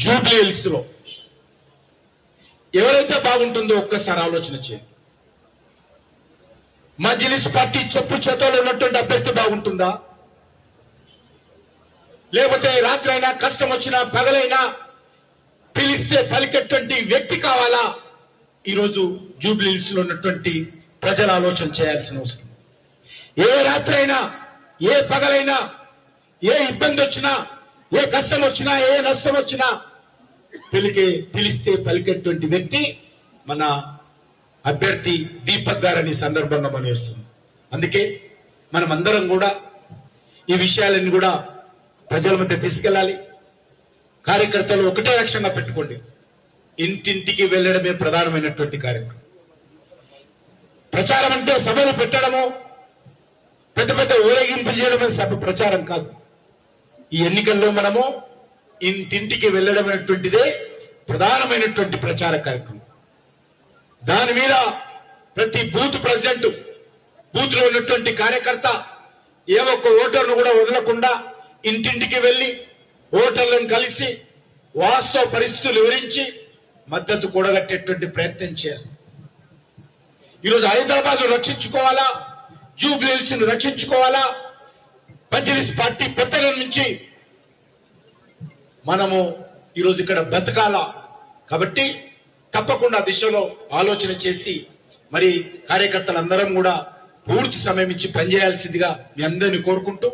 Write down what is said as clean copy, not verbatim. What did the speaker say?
Jubilee hills లో ఎవరైతే బాగుంటుందో ఒక్కసారి ఆలోచన చేయండి. మజ్లిస్ పార్టీ చెప్పు చేతలో ఉన్నటువంటి అభ్యర్థి బాగుంటుందా, లేకపోతే రాత్రి అయినా కష్టం వచ్చినా పగలైనా పిలిస్తే పలికేటువంటి వ్యక్తి కావాలా? ఈరోజు జూబ్లీ హిల్స్ లో ఉన్నటువంటి ప్రజలు ఆలోచన చేయాల్సిన అవసరం. ఏ రాత్రి అయినా, ఏ పగలైనా, ఏ ఇబ్బంది వచ్చినా, ఏ కష్టం వచ్చినా, ఏ నష్టం వచ్చినా పిలిస్తే పలికేటువంటి వ్యక్తి మన అభ్యర్థి దీపక్ గారని సందర్భంగా మనం వేస్తున్నాం. అందుకే మనం అందరం కూడా ఈ విషయాలన్నీ కూడా ప్రజల మధ్య తీసుకెళ్ళాలి. కార్యకర్తలు ఒకటే లక్ష్యంగా పెట్టుకోండి, ఇంటింటికి వెళ్ళడమే ప్రధానమైనటువంటి కార్యక్రమం. ప్రచారం అంటే సభలు పెట్టడమో పెద్ద పెద్ద ఊరేగింపులు చేయడమే సభ ప్రచారం కాదు. ఈ ఎన్నికల్లో మనము ఇంటింటికి వెళ్ళడం అనేటువంటిదే ప్రధానమైనటువంటి ప్రచార కార్యక్రమం. దాని మీద ప్రతి బూత్ ప్రెసిడెంట్, బూత్ లో ఉన్నటువంటి కార్యకర్త ఏ ఒక్క ఓటర్ను కూడా వదలకుండా ఇంటింటికి వెళ్లి ఓటర్లను కలిసి వాస్తవ పరిస్థితులు వివరించి మద్దతు కూడగట్టేటువంటి ప్రయత్నం చేయాలి. ఈరోజు హైదరాబాద్ రక్షించుకోవాలా, జూబ్లీ హిల్స్ ను రక్షించుకోవాలా, మజ్లిస్ పార్టీ పెత్తనం నుంచి మనము ఈరోజు ఇక్కడ బ్రతకాలా. కాబట్టి తప్పకుండా దిశలో ఆలోచన చేసి మరి కార్యకర్తలందరం కూడా పూర్తి సమయం ఇచ్చి పనిచేయాల్సిందిగా మీ అందరినీ కోరుకుంటూ